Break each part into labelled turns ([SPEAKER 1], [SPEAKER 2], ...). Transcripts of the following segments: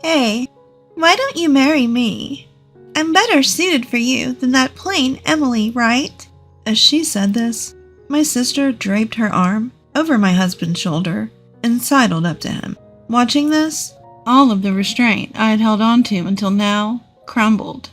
[SPEAKER 1] Hey, why don't you marry me? I'm better suited for you than that plain Emily, right? As she said this, my sister draped her arm over my husband's shoulder and sidled up to him. Watching this, all of the restraint I had held on to until now crumbled.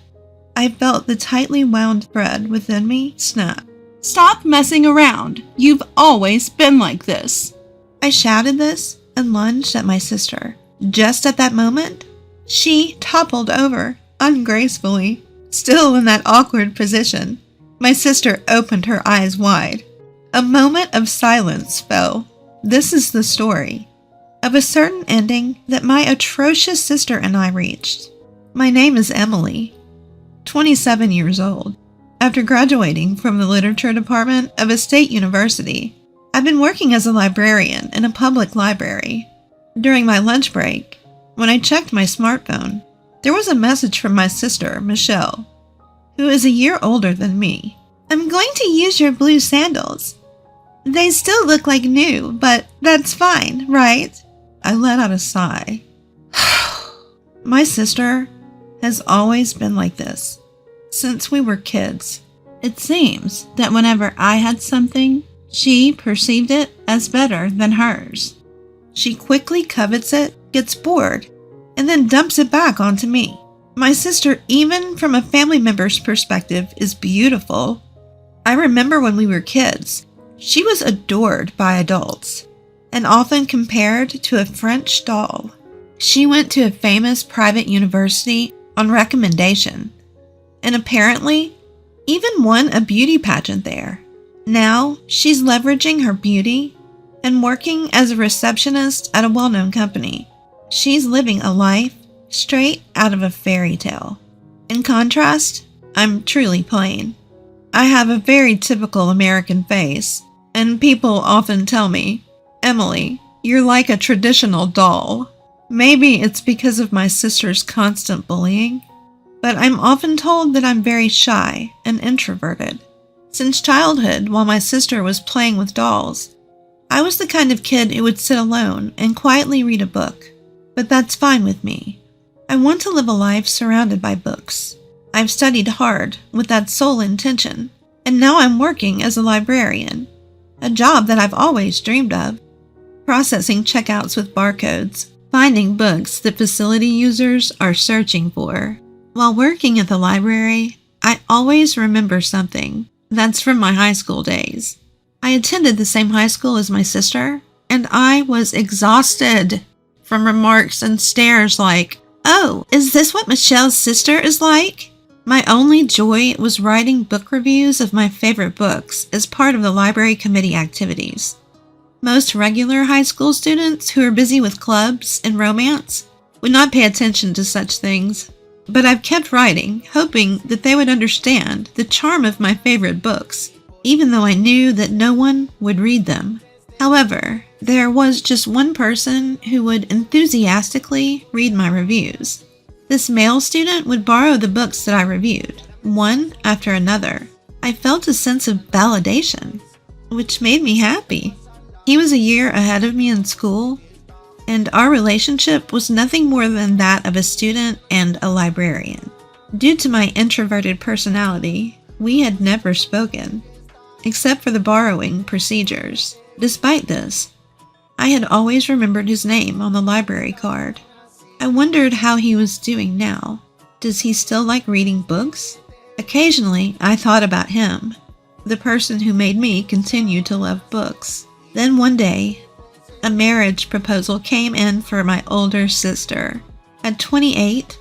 [SPEAKER 1] I felt the tightly wound thread within me snap.
[SPEAKER 2] Stop messing around. You've always been like this.
[SPEAKER 1] I shouted this and lunged at my sister. Just at that moment, she toppled over ungracefully, still in that awkward position. My sister opened her eyes wide. A moment of silence fell. This is the story of a certain ending that my atrocious sister and I reached. My name is Emily, 27 years old. After graduating from the literature department of a state university, I've been working as a librarian in a public library. During my lunch break, when I checked my smartphone, there was a message from my sister, Michelle, who is a year older than me. I'm going to use your blue sandals. They still look like new, but that's fine, right? I let out a sigh. My sister has always been like this, since we were kids. It seems that whenever I had something, she perceived it as better than hers. She quickly covets it, gets bored, and then dumps it back onto me. My sister, even from a family member's perspective, is beautiful. I remember when we were kids, she was adored by adults and often compared to a French doll. She went to a famous private university on recommendation and apparently even won a beauty pageant there. Now she's leveraging her beauty and working as a receptionist at a well-known company. She's living a life straight out of a fairy tale. In contrast, I'm truly plain. I have a very typical American face, and people often tell me, Emily, you're like a traditional doll. Maybe it's because of my sister's constant bullying, but I'm often told that I'm very shy and introverted. Since childhood, while my sister was playing with dolls, I was the kind of kid who would sit alone and quietly read a book. But that's fine with me. I want to live a life surrounded by books. I've studied hard with that sole intention, and now I'm working as a librarian, a job that I've always dreamed of, processing checkouts with barcodes, finding books that facility users are searching for. While working at the library, I always remember something that's from my high school days. I attended the same high school as my sister, and I was exhausted from remarks and stares like, "Oh, is this what Michelle's sister is like?" My only joy was writing book reviews of my favorite books as part of the library committee activities. Most regular high school students who are busy with clubs and romance would not pay attention to such things, but I've kept writing, hoping that they would understand the charm of my favorite books, even though I knew that no one would read them. However, there was just one person who would enthusiastically read my reviews. This male student would borrow the books that I reviewed, one after another. I felt a sense of validation, which made me happy. He was a year ahead of me in school, and our relationship was nothing more than that of a student and a librarian. Due to my introverted personality, we had never spoken, except for the borrowing procedures. Despite this, I had always remembered his name on the library card. I wondered how he was doing now. Does he still like reading books? Occasionally, I thought about him, the person who made me continue to love books. Then one day, a marriage proposal came in for my older sister. At 28,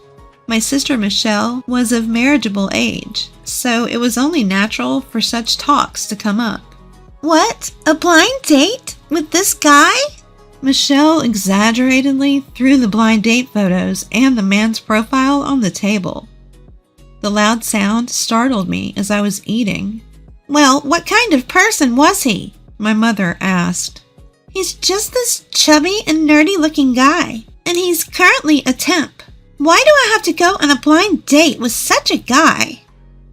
[SPEAKER 1] my sister Michelle was of marriageable age, so it was only natural for such talks to come up. "What? A blind date? With this guy?" Michelle exaggeratedly threw the blind date photos and the man's profile on the table. The loud sound startled me as I was eating. "Well, what kind of person was he?" my mother asked. "He's just this chubby and nerdy-looking guy, and he's currently a temp. Why do I have to go on a blind date with such a guy?"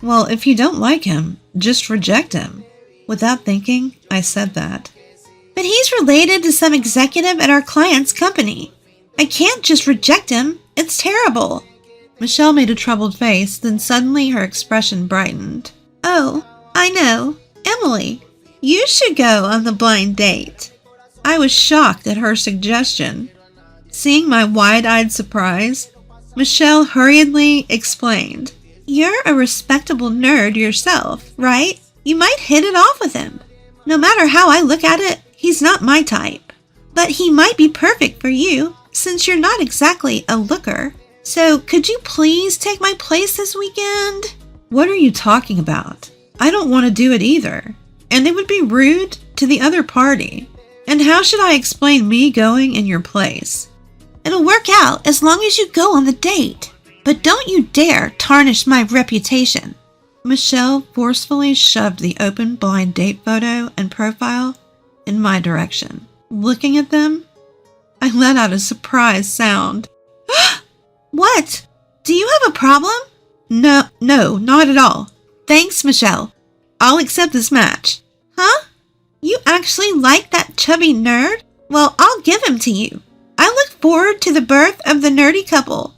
[SPEAKER 1] "Well, if you don't like him, just reject him." Without thinking, I said that. "But he's related to some executive at our client's company. I can't just reject him. It's terrible. Michelle made a troubled face, then suddenly her expression brightened. Oh, I know. Emily, you should go on the blind date. I was shocked at her suggestion. Seeing my wide-eyed surprise, Michelle hurriedly explained. You're a respectable nerd yourself, right? You might hit it off with him. No matter how I look at it, he's not my type. But he might be perfect for you, since you're not exactly a looker. So could you please take my place this weekend? What are you talking about? I don't want to do it either. And it would be rude to the other party. And how should I explain me going in your place? It'll work out as long as you go on the date. But don't you dare tarnish my reputation. Michelle forcefully shoved the open blind date photo and profile in my direction. Looking at them, I let out a surprised sound. What? Do you have a problem? No, not at all. Thanks, Michelle. I'll accept this match. Huh? You actually like that chubby nerd? Well, I'll give him to you. I look forward to the birth of the nerdy couple.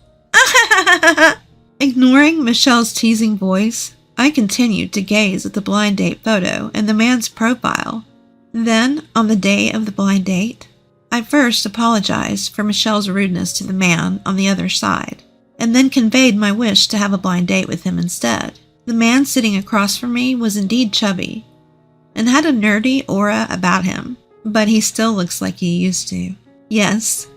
[SPEAKER 1] Ignoring Michelle's teasing voice, I continued to gaze at the blind date photo and the man's profile. Then, on the day of the blind date, I first apologized for Michelle's rudeness to the man on the other side, and then conveyed my wish to have a blind date with him instead. The man sitting across from me was indeed chubby, and had a nerdy aura about him, but he still looks like he used to. Yes,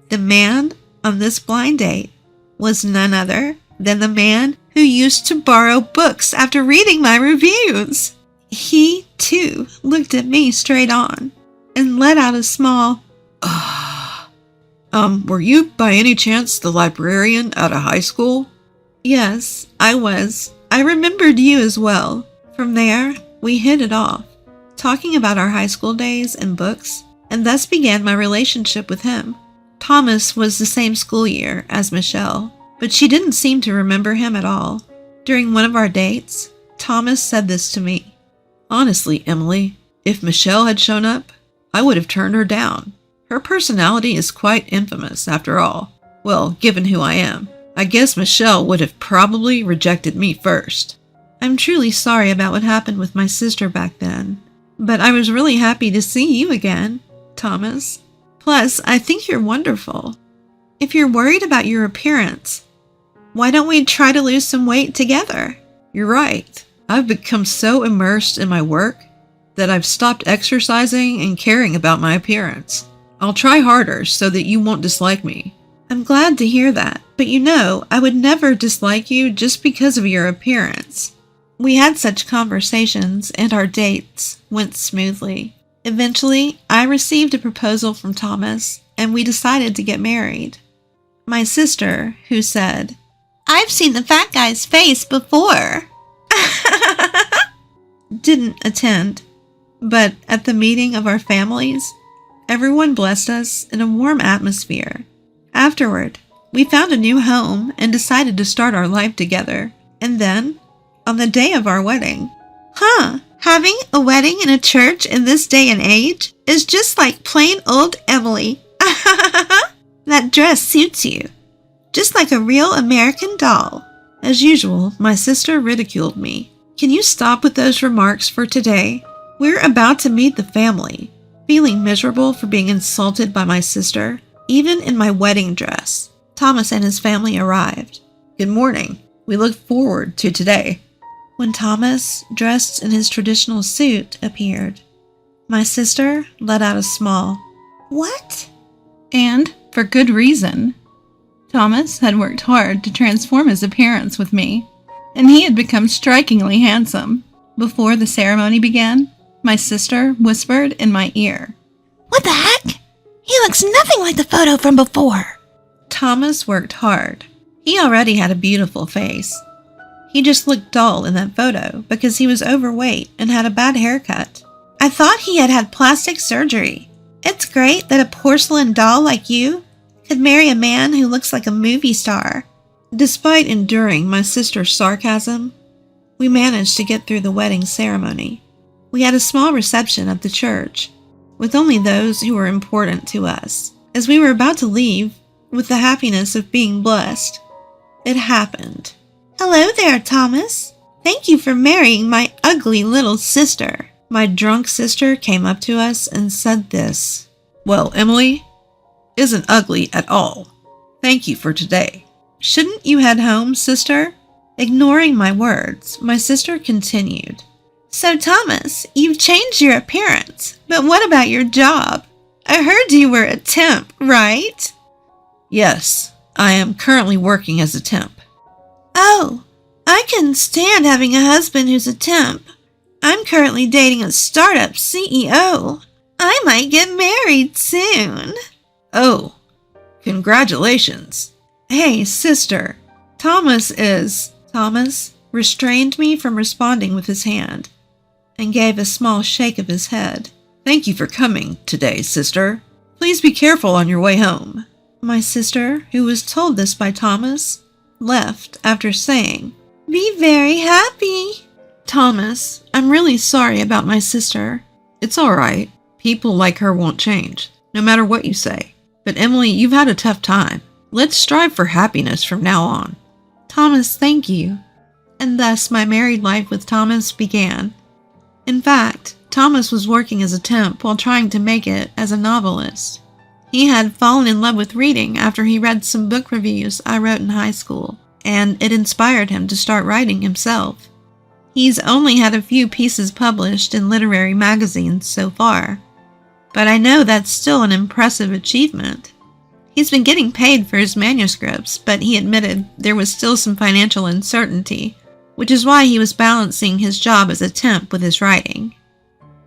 [SPEAKER 1] the man on this blind date was none other than the man who used to borrow books after reading my reviews. He, too, looked at me straight on and let out a small,
[SPEAKER 3] were you by any chance the librarian out of high school?
[SPEAKER 1] Yes, I was. I remembered you as well. From there, we hit it off, talking about our high school days and books, and thus began my relationship with him. Thomas was the same school year as Michelle, but she didn't seem to remember him at all. During one of our dates, Thomas said this to me.
[SPEAKER 3] Honestly, Emily, if Michelle had shown up, I would have turned her down. Her personality is quite infamous, after all. Well, given who I am, I guess Michelle would have probably rejected me first.
[SPEAKER 1] I'm truly sorry about what happened with my sister back then, but I was really happy to see you again, Thomas. Plus, I think you're wonderful. If you're worried about your appearance, why don't we try to lose some weight together?
[SPEAKER 3] You're right. I've become so immersed in my work that I've stopped exercising and caring about my appearance. I'll try harder so that you won't dislike me.
[SPEAKER 1] I'm glad to hear that, but you know, I would never dislike you just because of your appearance. We had such conversations and our dates went smoothly. Eventually, I received a proposal from Thomas and we decided to get married. My sister, who said, I've seen the fat guy's face before, didn't attend, but at the meeting of our families, everyone blessed us in a warm atmosphere. Afterward, we found a new home and decided to start our life together. And then, on the day of our wedding, having a wedding in a church in this day and age is just like plain old Emily. That dress suits you, just like a real American doll. As usual, my sister ridiculed me. Can you stop with those remarks for today? We're about to meet the family. Feeling miserable for being insulted by my sister, even in my wedding dress, Thomas and his family arrived.
[SPEAKER 3] Good morning. We look forward to today.
[SPEAKER 1] When Thomas, dressed in his traditional suit, appeared, my sister let out a small, "What?"
[SPEAKER 2] And for good reason. Thomas had worked hard to transform his appearance with me, and he had become strikingly handsome. Before the ceremony began, my sister whispered in my ear,
[SPEAKER 4] "What the heck? He looks nothing like the photo from before."
[SPEAKER 1] Thomas worked hard. He already had a beautiful face. He just looked dull in that photo because he was overweight and had a bad haircut. I thought he had had plastic surgery. It's great that a porcelain doll like you could marry a man who looks like a movie star. Despite enduring my sister's sarcasm, we managed to get through the wedding ceremony. We had a small reception at the church, with only those who were important to us. As we were about to leave, with the happiness of being blessed. It happened. Hello there, Thomas. Thank you for marrying my ugly little sister. My drunk sister came up to us and said this.
[SPEAKER 3] Well, Emily isn't ugly at all. Thank you for today.
[SPEAKER 1] Shouldn't you head home, sister? Ignoring my words, my sister continued. So, Thomas, you've changed your appearance, but what about your job? I heard you were a temp, right?
[SPEAKER 3] Yes, I am currently working as a temp.
[SPEAKER 1] Oh, I couldn't stand having a husband who's a temp. I'm currently dating a startup CEO. I might get married soon.
[SPEAKER 3] Oh, congratulations.
[SPEAKER 1] Hey, sister. Thomas restrained me from responding with his hand and gave a small shake of his head.
[SPEAKER 3] Thank you for coming today, sister. Please be careful on your way home.
[SPEAKER 1] My sister, who was told this by Thomas, left after saying, Be very happy. Thomas, I'm really sorry about my sister.
[SPEAKER 3] It's all right. People like her won't change, no matter what you say. But Emily, you've had a tough time. Let's strive for happiness from now on.
[SPEAKER 1] Thomas, thank you. And thus my married life with Thomas began. In fact, Thomas was working as a temp while trying to make it as a novelist. He had fallen in love with reading after he read some book reviews I wrote in high school, and it inspired him to start writing himself. He's only had a few pieces published in literary magazines so far, but I know that's still an impressive achievement. He's been getting paid for his manuscripts, but he admitted there was still some financial uncertainty, which is why he was balancing his job as a temp with his writing.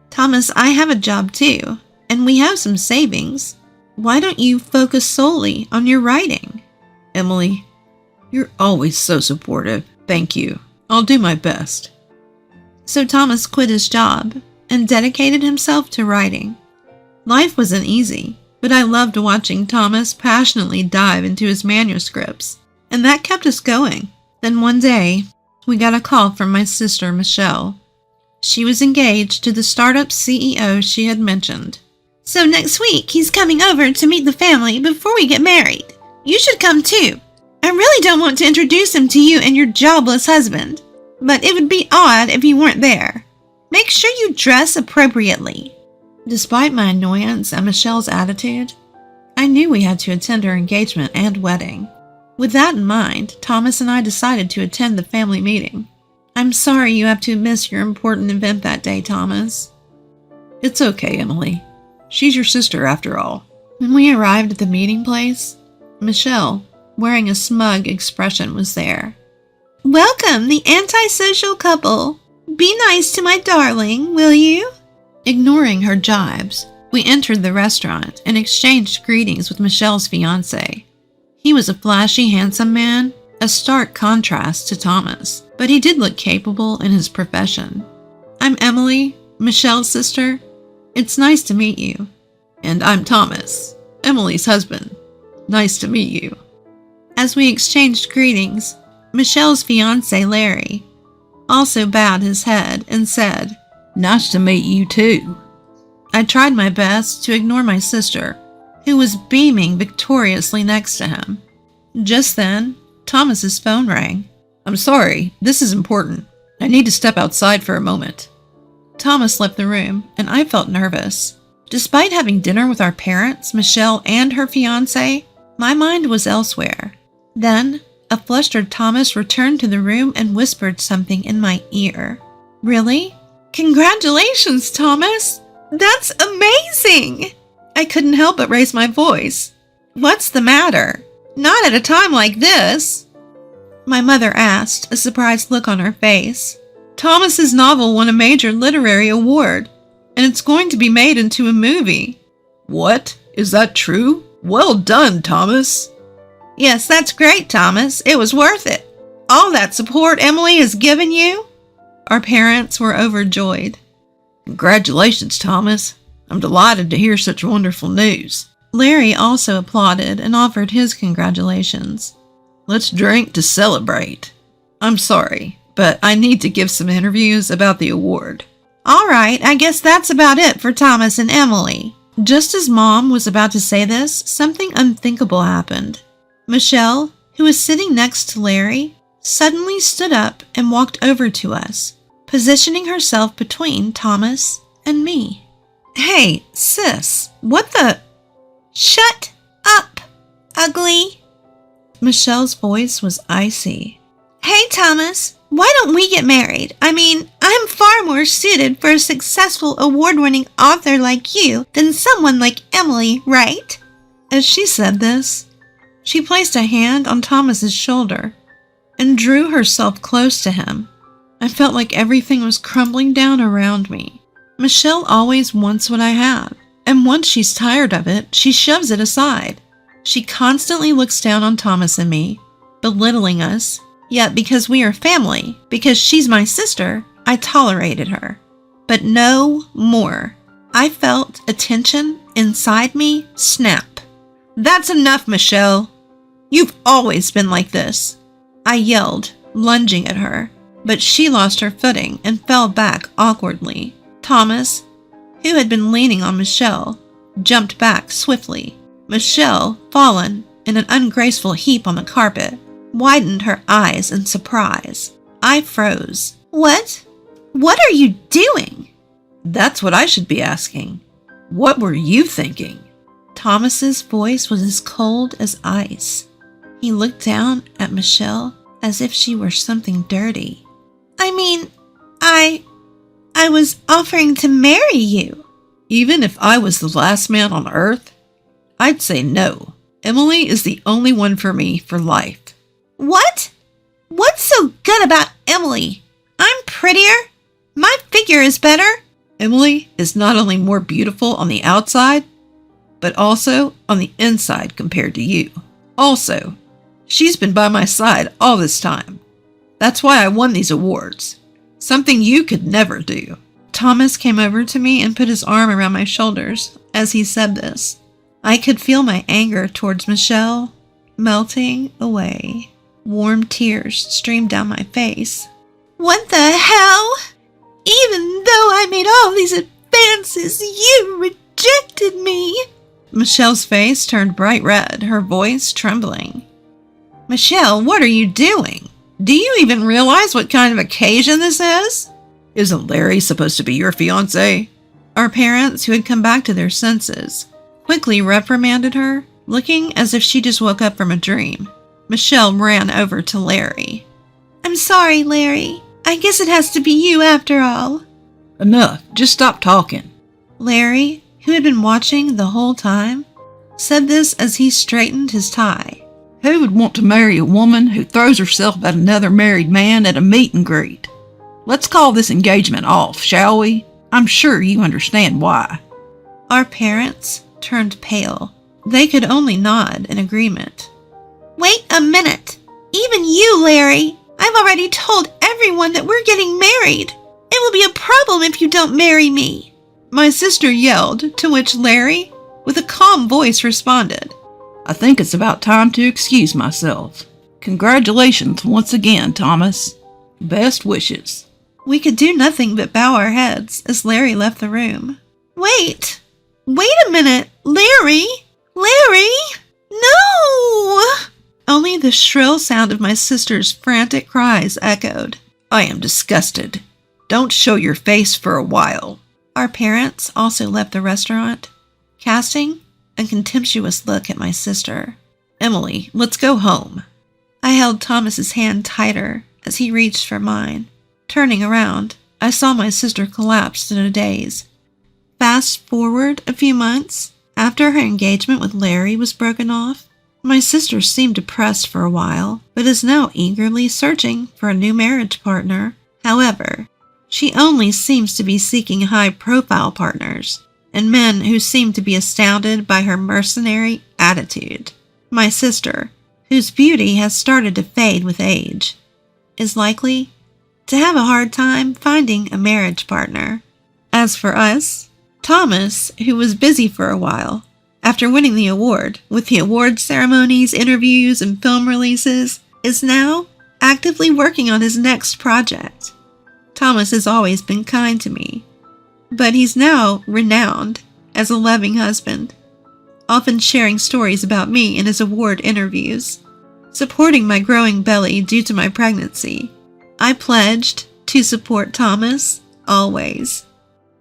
[SPEAKER 1] Thomas, I have a job too, and we have some savings. Why don't you focus solely on your writing?
[SPEAKER 3] Emily, you're always so supportive. Thank you. I'll do my best.
[SPEAKER 1] So Thomas quit his job and dedicated himself to writing. Life wasn't easy, but I loved watching Thomas passionately dive into his manuscripts, and that kept us going. Then one day, we got a call from my sister, Michelle. She was engaged to the startup CEO she had mentioned. So next week, he's coming over to meet the family before we get married. You should come too. I really don't want to introduce him to you and your jobless husband, but it would be odd if you weren't there. Make sure you dress appropriately. Despite my annoyance at Michelle's attitude, I knew we had to attend her engagement and wedding. With that in mind, Thomas and I decided to attend the family meeting. I'm sorry you have to miss your important event that day, Thomas.
[SPEAKER 3] It's okay, Emily. She's your sister after all.
[SPEAKER 1] When we arrived at the meeting place, Michelle, wearing a smug expression, was there. Welcome, the antisocial couple. Be nice to my darling, will you? Ignoring her jibes, we entered the restaurant and exchanged greetings with Michelle's fiancé. He was a flashy, handsome man, a stark contrast to Thomas, but he did look capable in his profession. I'm Emily, Michelle's sister. It's nice to meet you.
[SPEAKER 3] And I'm Thomas, Emily's husband. Nice to meet you.
[SPEAKER 1] As we exchanged greetings, Michelle's fiancé, Larry, also bowed his head and said,
[SPEAKER 3] Nice to meet you too.
[SPEAKER 1] I tried my best to ignore my sister, who was beaming victoriously next to him. Just then, Thomas's phone rang.
[SPEAKER 3] I'm sorry, this is important. I need to step outside for a moment.
[SPEAKER 1] Thomas left the room, and I felt nervous. Despite having dinner with our parents, Michelle, and her fiancé, my mind was elsewhere. Then, a flustered Thomas returned to the room and whispered something in my ear. Really? Congratulations, Thomas! That's amazing! I couldn't help but raise my voice. What's the matter? Not at a time like this! My mother asked, a surprised look on her face. Thomas's novel won a major literary award, and it's going to be made into a movie.
[SPEAKER 3] What? Is that true? Well done, Thomas.
[SPEAKER 1] Yes, that's great, Thomas. It was worth it. All that support Emily has given you. Our parents were overjoyed.
[SPEAKER 3] Congratulations, Thomas. I'm delighted to hear such wonderful news.
[SPEAKER 1] Larry also applauded and offered his congratulations.
[SPEAKER 3] Let's drink to celebrate. I'm sorry, but I need to give some interviews about the award.
[SPEAKER 1] All right, I guess that's about it for Thomas and Emily. Just as Mom was about to say this, something unthinkable happened. Michelle, who was sitting next to Larry, suddenly stood up and walked over to us, positioning herself between Thomas and me.
[SPEAKER 3] Hey, sis, what the?
[SPEAKER 4] Shut up, ugly.
[SPEAKER 1] Michelle's voice was icy.
[SPEAKER 4] Hey, Thomas, why don't we get married? I mean, I'm far more suited for a successful award-winning author like you than someone like Emily, right?
[SPEAKER 1] As she said this, she placed a hand on Thomas's shoulder and drew herself close to him. I felt like everything was crumbling down around me. Michelle always wants what I have, and once she's tired of it, she shoves it aside. She constantly looks down on Thomas and me, belittling us, yet because we are family, because she's my sister, I tolerated her. But no more. I felt a tension inside me snap. That's enough, Michelle. You've always been like this. I yelled, lunging at her, but she lost her footing and fell back awkwardly. Thomas, who had been leaning on Michelle, jumped back swiftly. Michelle, fallen in an ungraceful heap on the carpet, widened her eyes in surprise. I froze.
[SPEAKER 4] What? What are you doing?
[SPEAKER 3] That's what I should be asking. What were you thinking?
[SPEAKER 1] Thomas's voice was as cold as ice. He looked down at Michelle as if she were something dirty.
[SPEAKER 4] I mean, I was offering to marry you.
[SPEAKER 3] Even if I was the last man on earth, I'd say no. Emily is the only one for me for life.
[SPEAKER 4] What? What's so good about Emily? I'm prettier. My figure is better.
[SPEAKER 3] Emily is not only more beautiful on the outside, but also on the inside compared to you. Also, she's been by my side all this time. That's why I won these awards. Something you could never do.
[SPEAKER 1] Thomas came over to me and put his arm around my shoulders as he said this. I could feel my anger towards Michelle melting away. Warm tears streamed down my face.
[SPEAKER 4] What the hell? Even though I made all these advances, you rejected me.
[SPEAKER 1] Michelle's face turned bright red, her voice trembling. Michelle, what are you doing? Do you even realize what kind of occasion this is?
[SPEAKER 3] Isn't Larry supposed to be your fiancé?
[SPEAKER 1] Our parents, who had come back to their senses, quickly reprimanded her, looking as if she just woke up from a dream. Michelle ran over to Larry.
[SPEAKER 4] I'm sorry, Larry. I guess it has to be you after all.
[SPEAKER 3] Enough. Just stop talking.
[SPEAKER 1] Larry, who had been watching the whole time, said this as he straightened his tie.
[SPEAKER 5] Who would want to marry a woman who throws herself at another married man at a meet and greet? Let's call this engagement off, shall we? I'm sure you understand why.
[SPEAKER 1] Our parents turned pale. They could only nod in agreement.
[SPEAKER 4] Wait a minute. Even you, Larry. I've already told everyone that we're getting married. It will be a problem if you don't marry me.
[SPEAKER 1] My sister yelled, to which Larry, with a calm voice, responded.
[SPEAKER 5] I think it's about time to excuse myself. Congratulations once again, Thomas. Best wishes.
[SPEAKER 1] We could do nothing but bow our heads as Larry left the room.
[SPEAKER 4] Wait a minute. Larry? No!
[SPEAKER 1] Only the shrill sound of my sister's frantic cries echoed.
[SPEAKER 3] I am disgusted. Don't show your face for a while.
[SPEAKER 1] Our parents also left the restaurant, casting a contemptuous look at my sister.
[SPEAKER 3] Emily, let's go home.
[SPEAKER 1] I held Thomas's hand tighter as he reached for mine. Turning around, I saw my sister collapse in a daze. Fast forward a few months, after her engagement with Larry was broken off, my sister seemed depressed for a while, but is now eagerly searching for a new marriage partner. However, she only seems to be seeking high-profile partners, and men who seem to be astounded by her mercenary attitude. My sister, whose beauty has started to fade with age, is likely to have a hard time finding a marriage partner. As for us, Thomas, who was busy for a while, after winning the award, with the award ceremonies, interviews, and film releases, is now actively working on his next project. Thomas has always been kind to me, but he's now renowned as a loving husband, often sharing stories about me in his award interviews, supporting my growing belly due to my pregnancy. I pledged to support Thomas always.